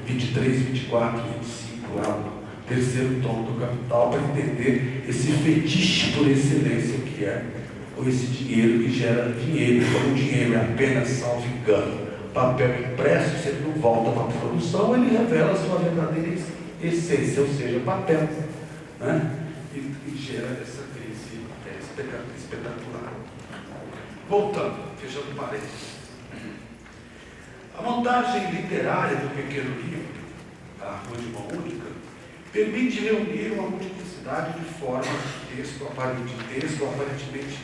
23, 24, 25, lá no terceiro tom do Capital, para entender esse fetiche por excelência que é ou esse dinheiro que gera dinheiro. Quando o dinheiro é apenas, salvo engano, papel impresso, se ele não volta para a produção, ele revela a sua verdadeira essência, ou seja, papel, né? E gera essa crise espetacular. Voltando, fechando parênteses. A montagem literária do pequeno livro, A Rua de Mão Única, permite reunir uma multiplicidade de formas de texto, aparentemente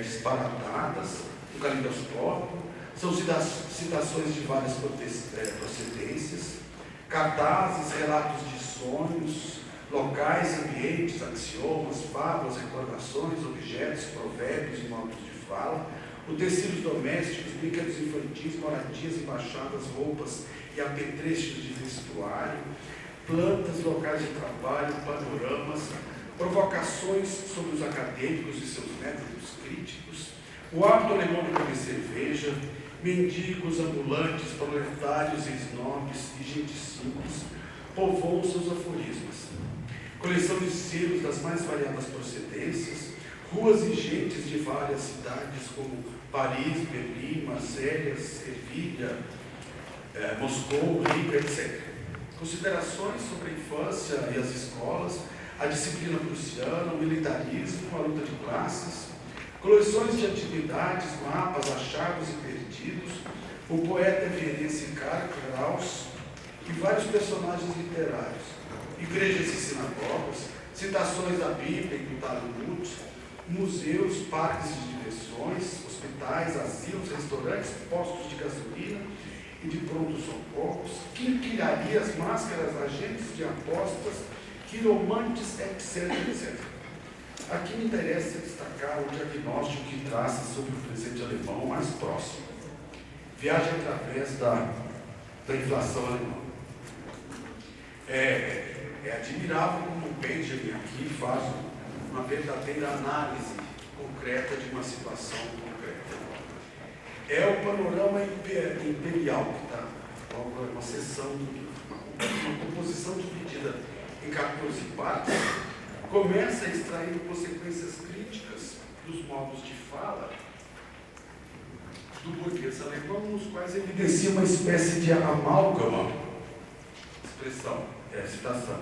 disparatadas, um caleidoscópio. São citações de várias procedências, cartazes, relatos de sonhos, locais, ambientes, axiomas, fábulas, recordações, objetos, provérbios e modos de fala, utensílios domésticos, brinquedos infantis, moradias, embaixadas, roupas e apetrechos de vestuário, plantas, locais de trabalho, panoramas, provocações sobre os acadêmicos e seus métodos críticos, o hábito alemão de beber cerveja, mendigos, ambulantes, proletários e snobs e gente simples povoam seus aforismos. Coleção de selos das mais variadas procedências, ruas e gentes de várias cidades como Paris, Berlim, Marselha, Sevilha, Moscou, Rio, etc. Considerações sobre a infância e as escolas, a disciplina prussiana, o militarismo, a luta de classes, coleções de antiguidades, mapas, achados e perdidos, o poeta vienense Karl Kraus e vários personagens literários, igrejas e sinagogas, citações da Bíblia e do Talmud, museus, parques de diversões, hospitais, asilos, restaurantes, postos de gasolina e de prontos-socorros, quinquilharias, máscaras, agentes de apostas, quiromantes, etc, etc. Aqui me interessa destacar o diagnóstico que traça sobre o presente alemão mais próximo. Viagem através da inflação alemã. É admirável como o Benjamin aqui faz uma verdadeira análise concreta de uma situação concreta. É o panorama imperial que está, uma seção do livro, uma composição dividida em 14 partes, começa a extrair consequências críticas dos modos de fala do burguês alemão, nos quais evidencia uma espécie de amálgama, citação,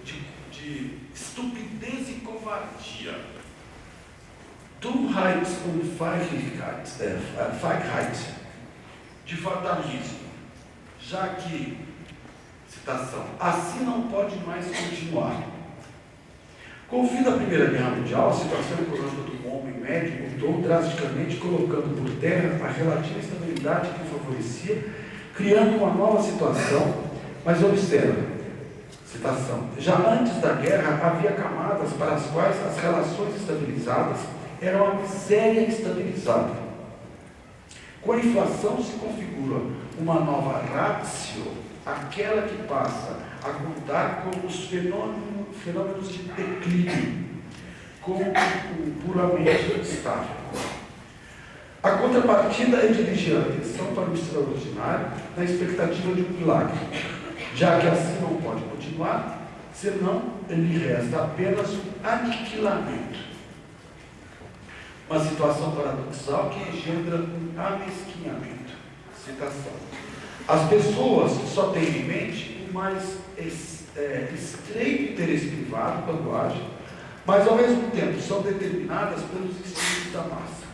de estupidez e covardia, Dummheit und Feigheit, de fatalismo, já que, citação, assim não pode mais continuar. Com o fim da Primeira Guerra Mundial, a situação econômica do homem médio mudou drasticamente, colocando por terra a relativa estabilidade que o favorecia, criando uma nova situação, mas observa, citação, já antes da guerra havia camadas para as quais as relações estabilizadas eram a miséria estabilizada. Com a inflação se configura uma nova ratio, aquela que passa a contar com os fenômenos de declínio, como o puramente estável. A contrapartida é dirigir a atenção para o extraordinário na expectativa de um milagre, já que assim não pode continuar, senão lhe resta apenas o aniquilamento. Uma situação paradoxal que engendra um amesquinhamento. Citação. As pessoas só têm em mente o mais estreito interesse privado quando agem, mas ao mesmo tempo são determinadas pelos instintos da massa.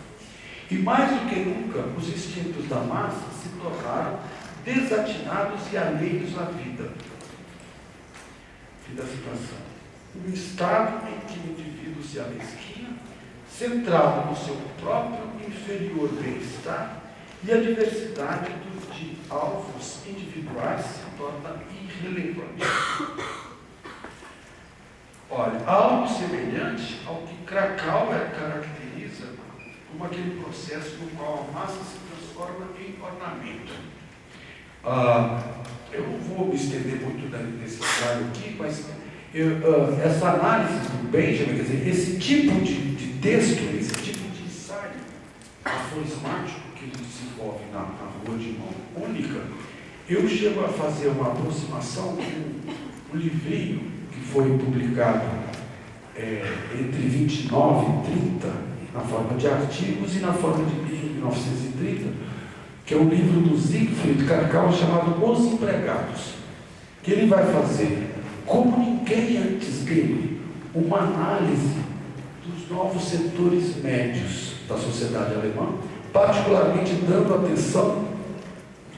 E mais do que nunca, os instintos da massa se tornaram desatinados e alheios à vida. Fim da citação. Um estado em que o indivíduo se amesquinha, centrado no seu próprio inferior bem-estar, e a diversidade de alvos individuais se torna irrelevante. Olha, algo semelhante ao que Krakauer caracteriza como aquele processo no qual a massa se transforma em ornamento. Eu não vou me estender muito nesse slide aqui, mas essa análise do Benjamin, quer dizer, esse tipo de texto, esse tipo de ensaio aforismático que ele desenvolve na Rua de Mão Única, Eu chego a fazer uma aproximação com um livrinho que foi publicado entre 29 e 30, na forma de artigos e na forma de livro, em 1930, que é um livro do Siegfried Kracauer chamado Os Empregados, que ele vai fazer, como ninguém antes dele, uma análise dos novos setores médios da sociedade alemã, particularmente dando atenção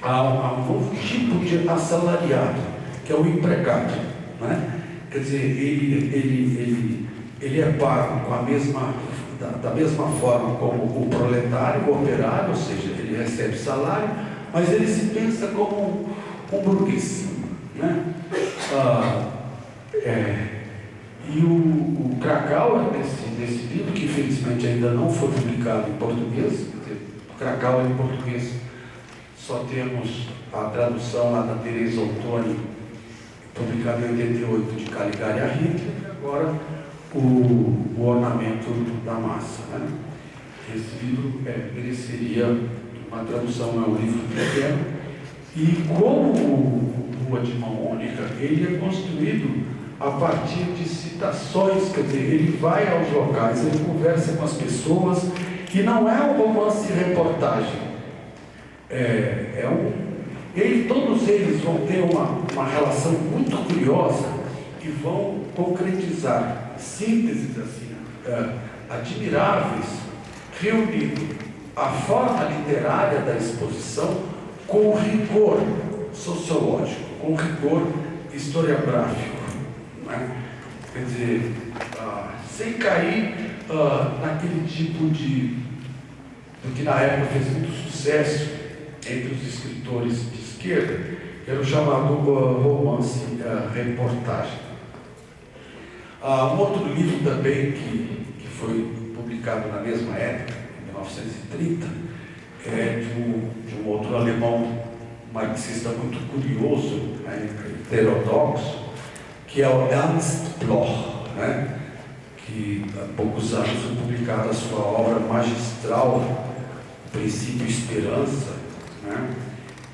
a um novo tipo de assalariado, que é o empregado, né? Quer dizer, ele é pago com da mesma forma como o proletário, o operário, ou seja, ele recebe salário, mas ele se pensa como um burguês, né? E o Kracauer, nesse livro, que infelizmente ainda não foi publicado em português, quer dizer, o Kracauer em português só temos a tradução lá da Teresa Ottoni, publicada em 88, de Caligari a Hitler, e agora o ornamento da massa, né? Esse livro mereceria uma tradução, é um livro pequeno, e como Rua de Mão Única, ele é construído a partir de citações, quer dizer, ele vai aos locais, ele conversa com as pessoas, e não é um romance-reportagem, todos eles vão ter uma relação muito curiosa e vão concretizar sínteses assim, admiráveis, reunindo a forma literária da exposição com rigor sociológico, com rigor historiográfico, né? Quer dizer, sem cair naquele tipo do que na época fez muito sucesso entre os escritores de esquerda, que era o chamado romance-reportagem. Um outro livro também que foi publicado na mesma época, em 1930, é de um outro alemão marxista muito curioso, né, heterodoxo, que é o Ernst Bloch, né, que há poucos anos foi publicada a sua obra magistral, Princípio e Esperança, né?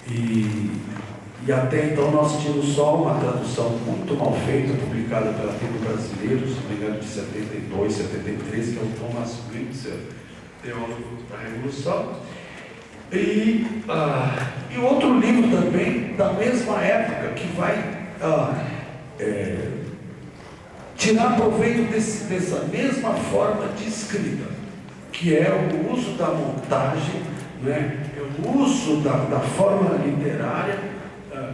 E até então nós tínhamos só uma tradução muito mal feita, publicada pela Tempo Brasileiro, se não me engano, de 72, 73, que é o Thomas Witzer, teólogo da Revolução. E outro livro também, da mesma época, que vai tirar proveito dessa mesma forma de escrita, que é o uso da montagem, né? É o uso da forma literária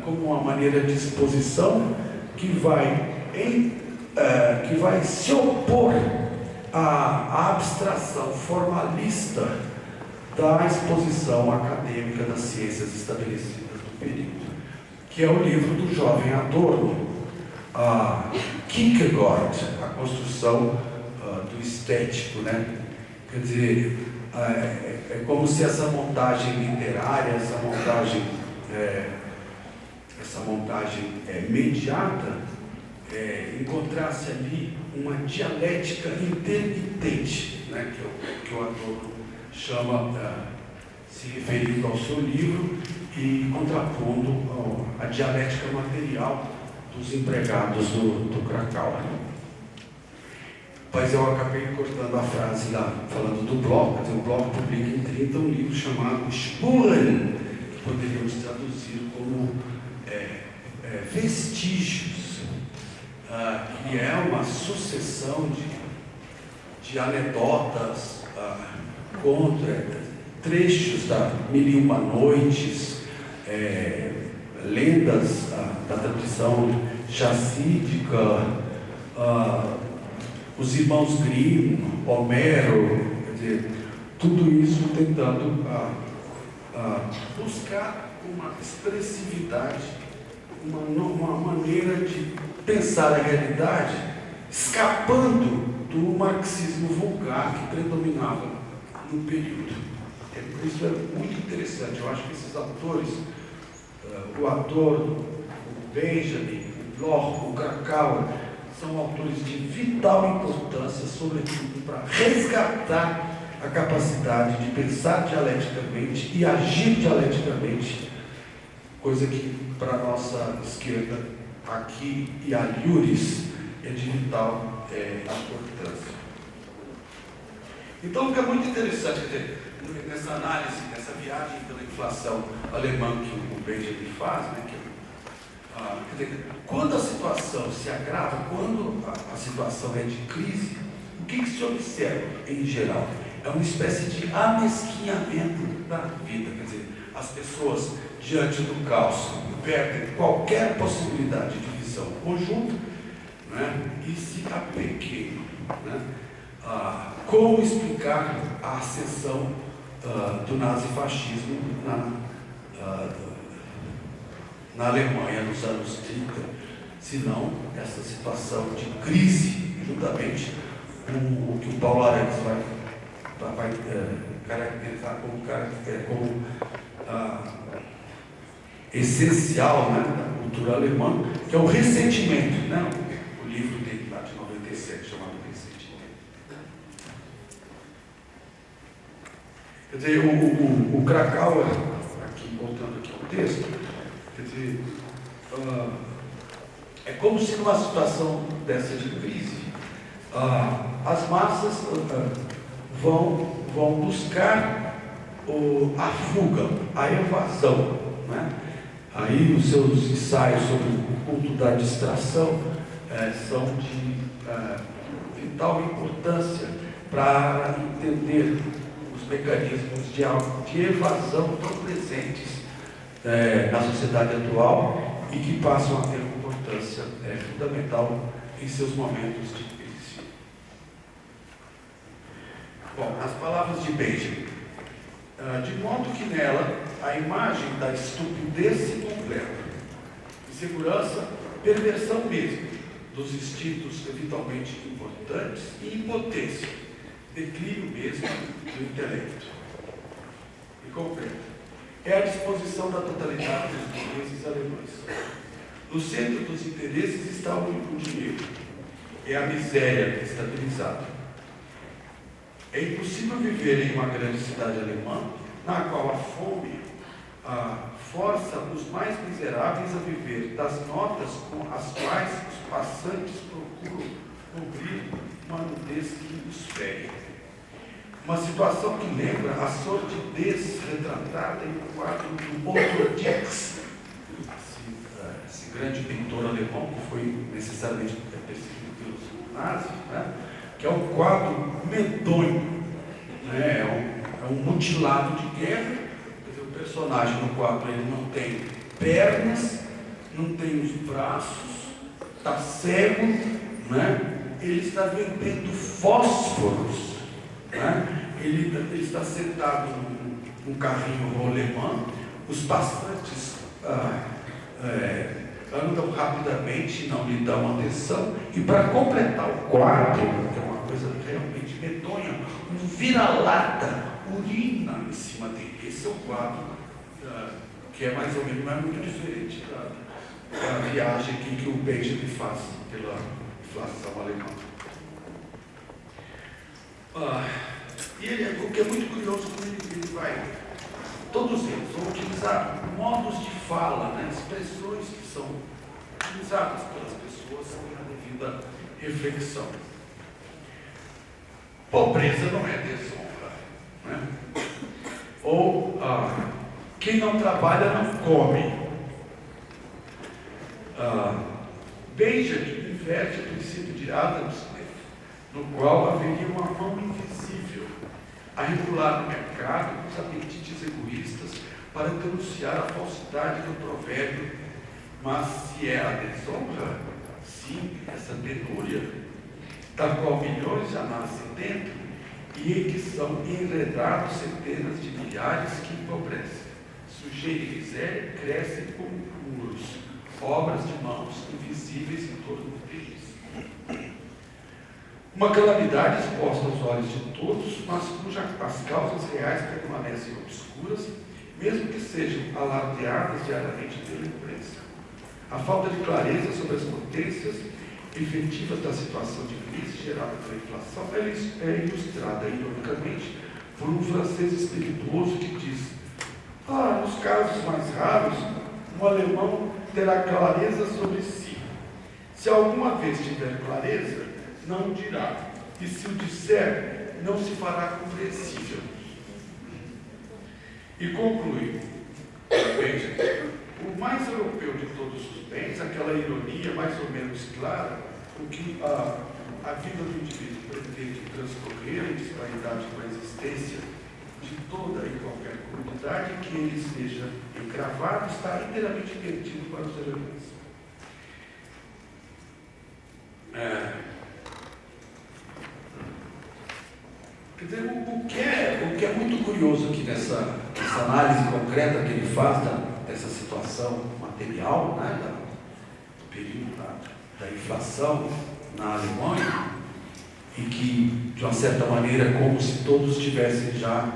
como uma maneira de exposição que vai se opor à abstração formalista da exposição acadêmica das ciências estabelecidas do período, que é o livro do jovem Adorno, Kierkegaard, a construção do estético, né? Quer dizer, é como se essa montagem literária, essa montagem imediata, encontrasse ali uma dialética intermitente, né, que o Adorno chama, se referindo ao seu livro e contrapondo a dialética material dos empregados do Kracauer. Mas eu acabei cortando a frase lá, falando do Bloch. Quer dizer, o Bloch publica em 30 um livro chamado Spuren, que poderíamos traduzir como vestígios, que é uma sucessão de anedotas, trechos da Mil e Uma Noites, lendas da tradição chasídica, os irmãos Grimm, Homero, quer dizer, tudo isso tentando buscar uma expressividade, uma maneira de pensar a realidade, escapando do marxismo vulgar que predominava no período. Isso é muito interessante. Eu acho que esses autores, o Adorno, o Benjamin, o Bloch, o Kracauer, são autores de vital importância, sobretudo para resgatar a capacidade de pensar dialeticamente e agir dialeticamente coisa que para a nossa esquerda, aqui e a Iuris, é de vital importância. Então fica muito interessante, quer dizer, nessa análise, nessa viagem pela inflação alemã que o Benjamin faz, né, quer dizer, quando a situação se agrava, quando a situação é de crise, o que se observa em geral? É uma espécie de amesquinhamento da vida, quer dizer, as pessoas diante do caos perdem qualquer possibilidade de visão conjunta, né, e se apequenam, né? Como explicar a ascensão do nazifascismo na Alemanha nos anos 30, se não essa situação de crise, juntamente com o que o Paulo Arantes vai caracterizar como essencial, né, da cultura alemã, que é o ressentimento, né? O livro dele lá de 97, chamado Ressentimento. Quer dizer, o Krakauer, aqui, voltando aqui ao texto, quer dizer, é como se numa situação dessa de crise, as massas vão buscar a fuga, a evasão, né? Aí os seus ensaios sobre o culto da distração são de vital importância para entender os mecanismos de evasão tão presentes na sociedade atual e que passam a ter uma importância fundamental em seus momentos de crise. Bom, as palavras de Benjamin. De modo que nela a imagem da estupidez se completa, insegurança, perversão mesmo dos instintos vitalmente importantes e impotência, declínio mesmo do intelecto. E completa. É a disposição da totalidade dos burgueses alemães. No centro dos interesses está o dinheiro. É a miséria estabilizada. É impossível viver em uma grande cidade alemã na qual a fome força os mais miseráveis a viver das notas com as quais os passantes procuram cobrir uma nudez que os fere. Uma situação que lembra a sordidez retratada em um quadro do Otto Dix, esse grande pintor alemão que foi necessariamente perseguido pelos nazis, né? Que é um quadro medonho, né? É um mutilado de guerra. Quer dizer, o personagem no quadro ele não tem pernas, não tem os braços, está cego, né? Ele está vendendo fósforos, né? Ele está sentado num carrinho rolemã, os passantes andam rapidamente, não lhe dão atenção, e para completar o quadro, que é uma coisa realmente medonha, um vira-lata urina em cima dele. Esse é o quadro, que é mais ou menos, não é muito diferente da viagem que o Benjamin faz pela inflação alemã. E o que é muito curioso, como ele vai, todos eles vão utilizar modos de fala, né, expressões que são utilizadas pelas pessoas sem a devida reflexão. Pobreza não é desonra, né? Ou quem não trabalha não come. Benjamin inverte o princípio de Adam Smith, no qual haveria uma mão invisível a regular no mercado os apetites egoístas para denunciar a falsidade do provérbio. Mas se é a desonra, sim, essa penúria, da qual milhões já nascem dentro, e em que são enredados centenas de milhares que empobrecem. Sujeira e miséria crescem como muros, obras de mãos invisíveis em torno deles. Uma calamidade exposta aos olhos de todos, mas cujas as causas reais permanecem obscuras, mesmo que sejam alardeadas diariamente pela imprensa. A falta de clareza sobre as potências efetivas da situação de crise gerada pela inflação é ilustrada, ironicamente, por um francês espirituoso que diz: nos casos mais raros, o alemão terá clareza sobre si. Se alguma vez tiver clareza, não o dirá, e se o disser, não se fará compreensível. E conclui, veja, o mais europeu de todos os bens, aquela ironia mais ou menos clara, o que a vida do indivíduo pretende transcorrer em disparidade com a existência de toda e qualquer comunidade que ele esteja encravado, está inteiramente perdido para os alemães. Quer dizer, o que é muito curioso aqui nessa análise concreta que ele faz dessa situação material, né, do período da inflação na Alemanha, e que, de uma certa maneira, é como se todos estivessem já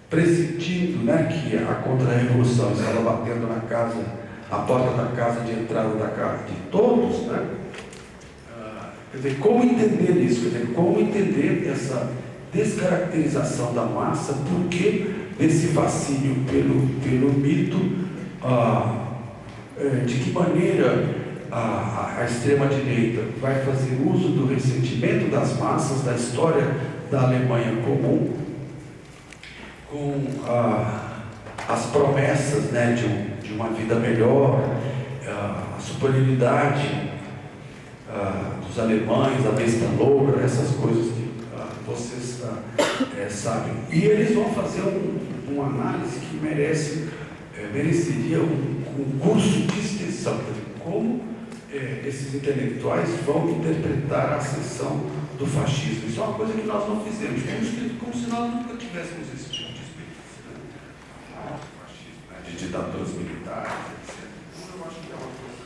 pressentindo, né, que a contra-revolução estava batendo a porta da casa de entrada da casa de todos, né? Quer dizer, como entender isso? Quer dizer, como entender essa descaracterização da massa, porque desse fascínio pelo mito, de que maneira a extrema-direita vai fazer uso do ressentimento das massas, da história da Alemanha comum, com as promessas, né, de uma vida melhor, a superioridade dos alemães, a besta louca, essas coisas que vocês sabem. E eles vão fazer uma análise que mereceria um curso de extensão, como esses intelectuais vão interpretar a ascensão do fascismo. Isso é uma coisa que nós não fizemos, como se nós nunca tivéssemos esse tipo de experiência, né? Fascismo, né? De ditaduras militares, etc. Então eu acho que é uma coisa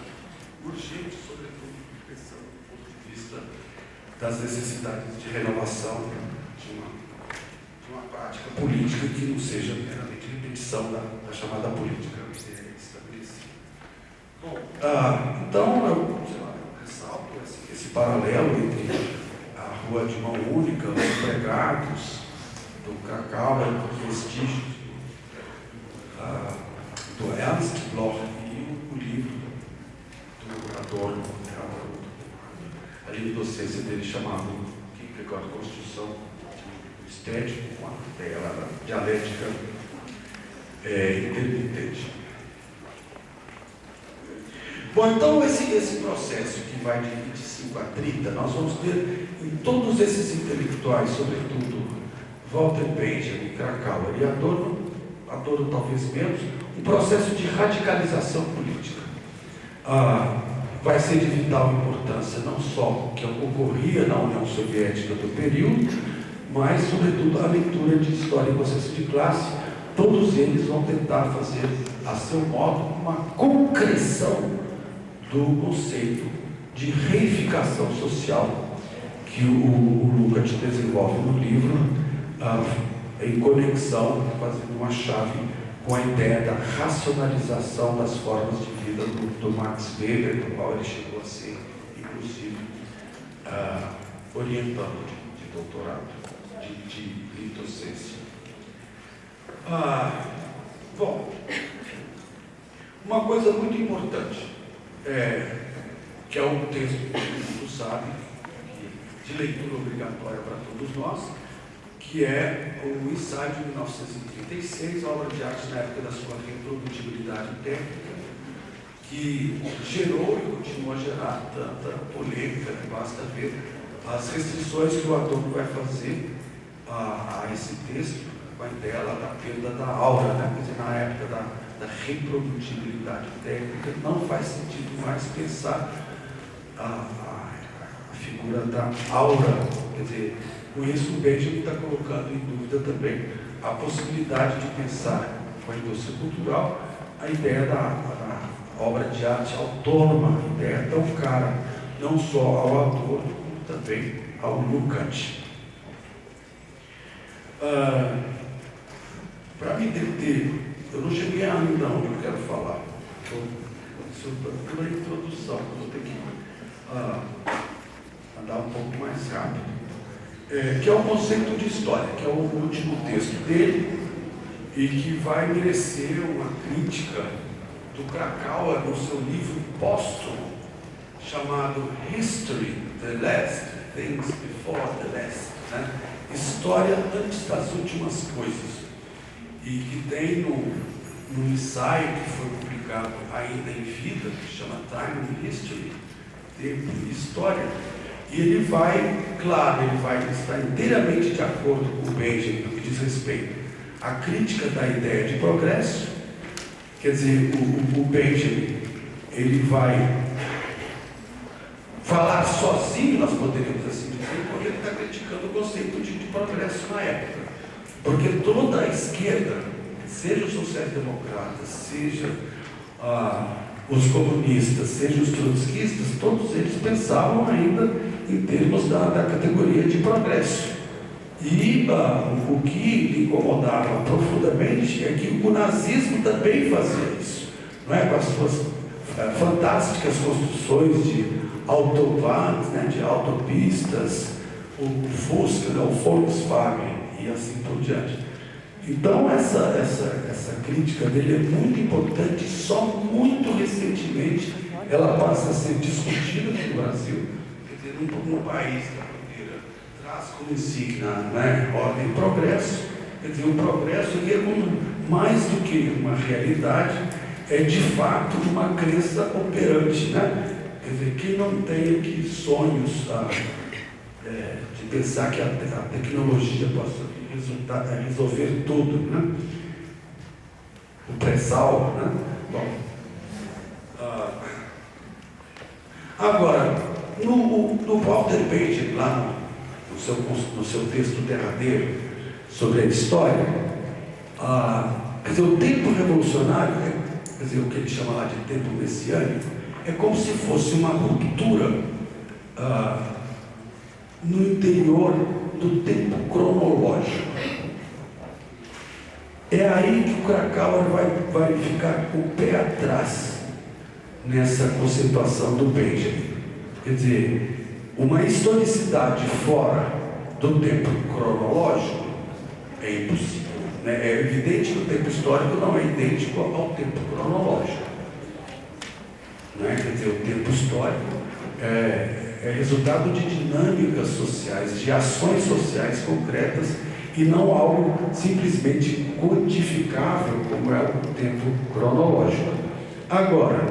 urgente, sobretudo pensando do ponto de vista das necessidades de renovação de uma prática política que não seja meramente repetição da chamada política estabelecida. Bom, então eu ressalto esse paralelo entre a rua de mão única, os empregados do Cracau, os vestígios do Ernst Bloch e o livro do Adorno, a livre docência dele chamado Kierkegaard, Construção Estética, com a ideia da dialética intermitente. Bom, então esse processo que vai de 25 a 30, nós vamos ter em todos esses intelectuais, sobretudo Walter Benjamin, Krakauer e Adorno talvez menos, um processo de radicalização política. Vai ser de vital importância não só o que ocorria na União Soviética do período, mas sobretudo a leitura de história e conceito de classe. Todos eles vão tentar fazer a seu modo uma concreção do conceito de reificação social que o Lukács desenvolve no livro, em conexão, fazendo uma chave com a ideia da racionalização das formas de vida do Max Weber, do qual ele chegou a ser, inclusive, orientando de doutorado, de docência. Bom, uma coisa muito importante, que é um texto que todo mundo sabe, de leitura obrigatória para todos nós, que é o ensaio de 1936, obra de arte na época da sua reprodutibilidade técnica, que gerou e continua a gerar tanta polêmica, né? Basta ver as restrições que o Adorno vai fazer a esse texto, com a ideia da perda da aura, né? Quer dizer, na época da reprodutibilidade técnica, não faz sentido mais pensar a figura da aura. Quer dizer, com isso o Benjamin está colocando em dúvida também a possibilidade de pensar com a indústria cultural a ideia da obra de arte autônoma, a ideia tão cara, não só ao autor, como também ao Lukács. Para me deter, eu não cheguei ainda onde eu quero falar. Isso pela introdução, vou ter que andar um pouco mais rápido. Que é o conceito de história, que é o último texto dele, e que vai merecer uma crítica do Krakauer no seu livro póstumo, chamado History, the Last Things Before the Last, né? História antes das últimas coisas, e que tem no ensaio que foi publicado ainda em vida, que chama Time and History, Tempo e História, e ele vai estar inteiramente de acordo com o Benjamin no que diz respeito à crítica da ideia de progresso. Quer dizer, o Benjamin, ele vai falar sozinho, nós poderíamos assim dizer, porque ele está criticando o conceito de progresso na época. Porque toda a esquerda, seja os sociais-democratas, seja os comunistas, seja os trotskistas, todos eles pensavam ainda em termos da categoria de progresso. E o que lhe incomodava profundamente é que o nazismo também fazia isso, não é? Com as suas fantásticas construções de autobahns, né, de autopistas, o Fusca, o Volkswagen e assim por diante. Então essa crítica dele é muito importante, só muito recentemente ela passa a ser discutida aqui no Brasil. Quer dizer, num país que a bandeira traz como insígnia, né, ordem e progresso. Quer dizer, o progresso é mais do que uma realidade, é de fato uma crença operante, né? Quer dizer, quem não tem aqui sonhos de pensar que a tecnologia possa resolver tudo, né? O pré-sal, né? Bom, agora, no Walter Benjamin, lá no seu texto derradeiro sobre a história, quer dizer, o tempo revolucionário, quer dizer, o que ele chama lá de tempo messiânico, é como se fosse uma ruptura no interior do tempo cronológico. É aí que o Krakauer vai ficar com o pé atrás nessa conceituação do Benjamin. Quer dizer, uma historicidade fora do tempo cronológico é impossível, né? É evidente que o tempo histórico não é idêntico ao tempo cronológico. Quer dizer, o tempo histórico é resultado de dinâmicas sociais, de ações sociais concretas, e não algo simplesmente quantificável como é o tempo cronológico. Agora,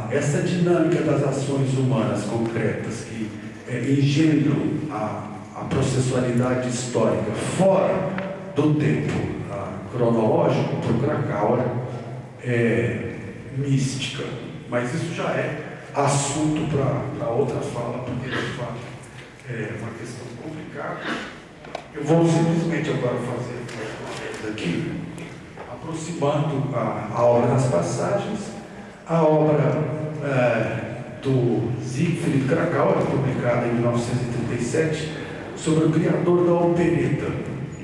essa dinâmica das ações humanas concretas que engendram a processualidade histórica fora do tempo cronológico, para o Krakauer, é mística. Mas isso já é assunto para outra fala, porque de fato é uma questão complicada. Eu vou simplesmente agora fazer uma vez aqui, aproximando a obra das passagens, a obra do Siegfried Krakauer, publicada em 1937, sobre o criador da opereta.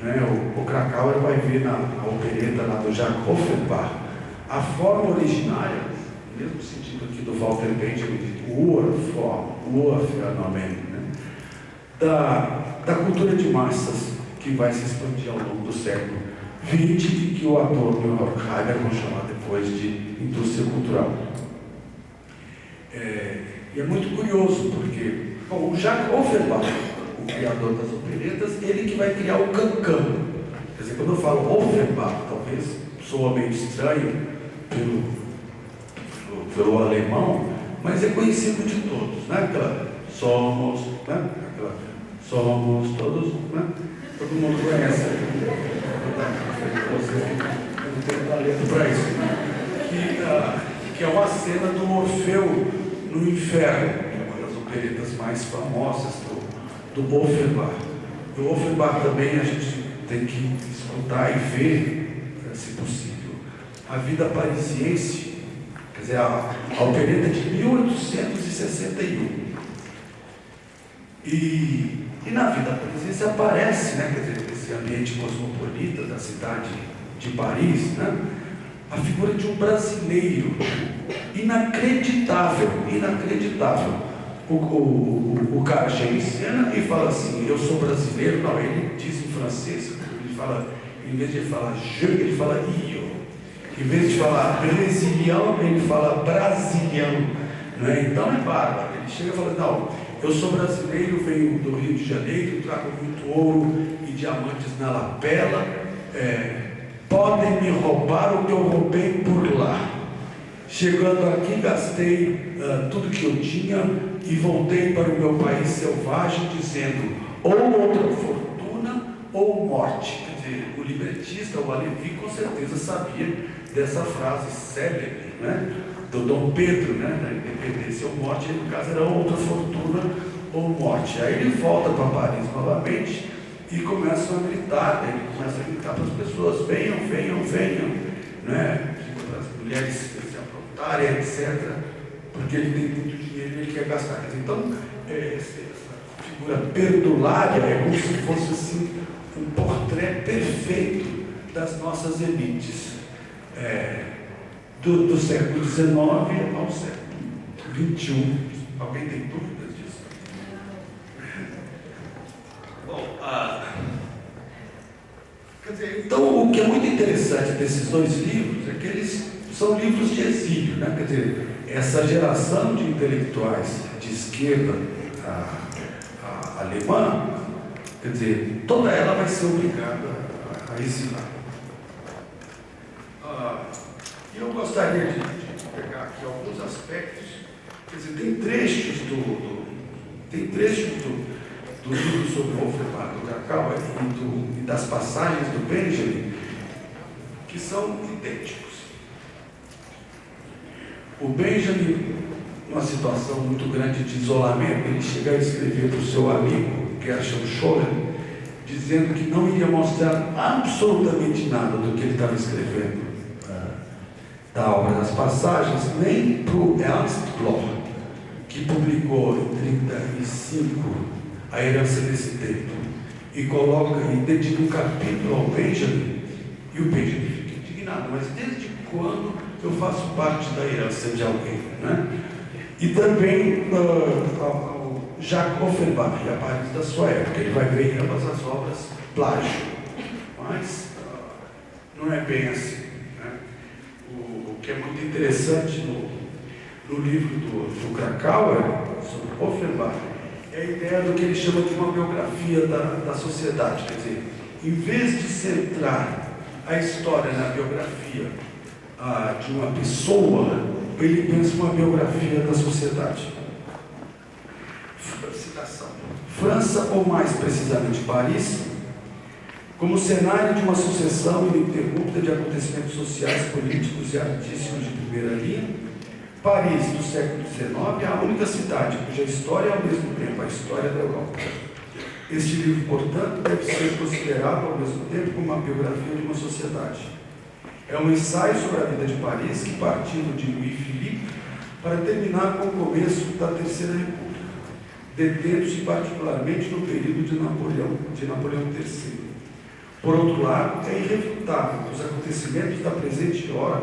Né? O Krakauer vai ver na opereta lá do Jacques Offenbach a forma originária, no mesmo sentido aqui do Walter Benjamin, de Urform, Urphänomen, né? da cultura de massas que vai se expandir ao longo do século XX e que o ator e o Horkheimer vão chamar depois de indústria cultural. E é muito curioso porque o Jacques Offenbach, o criador das operetas, ele que vai criar o cancan. Quer dizer, quando eu falo Offenbach, talvez soa meio estranho pelo alemão, mas é conhecido de todos, né? Somos todos, né? Todo mundo conhece. Eu não tenho talento para isso. Que é uma cena do Orfeu no Inferno, que é uma das operetas mais famosas do Offenbach. Do Offenbach também a gente tem que escutar e ver, se possível, a vida parisiense, quer dizer, a opereta de 1861. E na vida parisiense aparece, né, quer dizer, esse ambiente cosmopolita da cidade de Paris, né, a figura de um brasileiro inacreditável. O cara chega em cena e fala assim: eu sou brasileiro. Não, ele diz em francês, ele fala em vez de falar je, ele fala io. Em vez de falar brasiliano, ele fala brasiliano. Né? Então é bárbaro. Ele chega e fala, não, eu sou brasileiro, venho do Rio de Janeiro, trago muito ouro e diamantes na lapela. Podem me roubar o que eu roubei por lá. Chegando aqui, gastei tudo que eu tinha e voltei para o meu país selvagem, dizendo, ou outra fortuna ou morte. Quer dizer, o libretista, o Alevi, com certeza sabia dessa frase célebre, né, do Dom Pedro, né, da independência ou morte. No caso era outra fortuna ou morte. Aí ele volta para Paris novamente e começa a gritar, ele começa a gritar para as pessoas, venham, venham, venham, né, para as mulheres se aprontarem, etc., porque ele tem muito dinheiro e ele quer gastar. Então, essa figura perdulária é como se fosse assim, um portrait perfeito das nossas elites, do século XIX ao século XXI. Alguém tem dúvidas disso? Bom, quer dizer, então o que é muito interessante desses dois livros é que eles são livros de exílio, né? Quer dizer, essa geração de intelectuais de esquerda alemã, quer dizer, toda ela vai ser obrigada a exilar. E eu gostaria de pegar aqui alguns aspectos, quer dizer, tem trechos do livro sobre o Offenbach, do Kracauer e das passagens do Benjamin, que são idênticos. O Benjamin, numa situação muito grande de isolamento, ele chega a escrever para o seu amigo, Gershom Scholem, dizendo que não iria mostrar absolutamente nada do que ele estava escrevendo da obra das passagens, nem para o Ernst Bloch, que publicou em 1935 A Herança desse Tempo, e coloca e dedica um capítulo ao Benjamin, e o Benjamin fica indignado, mas desde quando eu faço parte da herança de alguém, né? E também ao Jacques Offenbach, e a Paris da sua época, ele vai ver em ambas as obras plágio, mas não é bem assim, né? O que é muito interessante no livro do Kracauer, sobre Offenbach, é a ideia do que ele chama de uma biografia da sociedade. Quer dizer, em vez de centrar a história na biografia de uma pessoa, ele pensa uma biografia da sociedade. Citação: França, ou mais precisamente Paris, como cenário de uma sucessão ininterrupta de acontecimentos sociais, políticos e artísticos de primeira linha. Paris, do século XIX, é a única cidade cuja história é ao mesmo tempo a história da Europa. Este livro, portanto, deve ser considerado ao mesmo tempo como uma biografia de uma sociedade. É um ensaio sobre a vida de Paris que, partindo de Louis Philippe, para terminar com o começo da Terceira República, detendo-se particularmente no período de Napoleão III. Por outro lado, é irrefutável que os acontecimentos da presente hora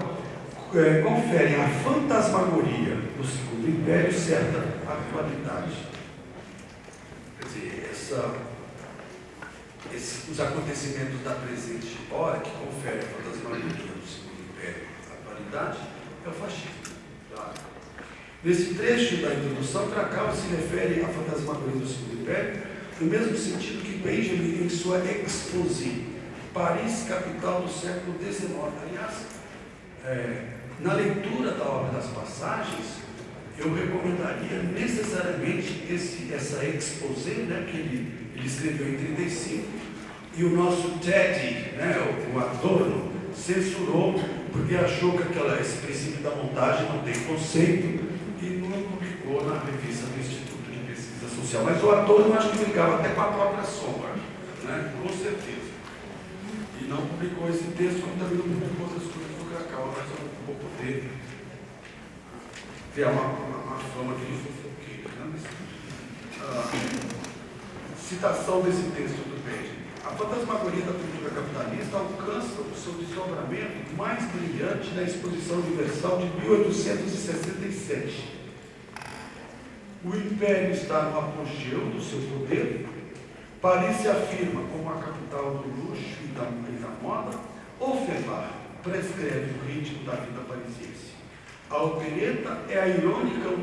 conferem à fantasmagoria do Segundo Império certa atualidade. Quer dizer, os acontecimentos da presente hora que conferem à fantasmagoria do Segundo Império atualidade é o fascismo. Claro. Nesse trecho da introdução, Kracauer se refere à fantasmagoria do Segundo Império no mesmo sentido que Benjamin em sua Exposé, Paris, capital do século XIX. Aliás, na leitura da obra das passagens, eu recomendaria necessariamente essa Exposé, né, que ele escreveu em 1935, e o nosso Teddy, né, o Adorno, censurou porque achou que esse princípio da montagem não tem conceito e não publicou na revista do Instituto de Pesquisa Social. Mas o Adorno acho que brigava até com a própria sombra, né, com certeza. E não publicou esse texto, como também não publicou outras coisas do Kracauer, mas eu não vou poder ter uma fama de fofoqueiro, né? Citação desse texto do Benjamin. A fantasmagoria da cultura capitalista alcança o seu desdobramento mais brilhante na Exposição Universal de 1867. O Império está no apogeu do seu poder, Paris se afirma como a capital do luxo e da moda, ou Ferrari prescreve o ritmo da vida parisiense. A opereta é a irônica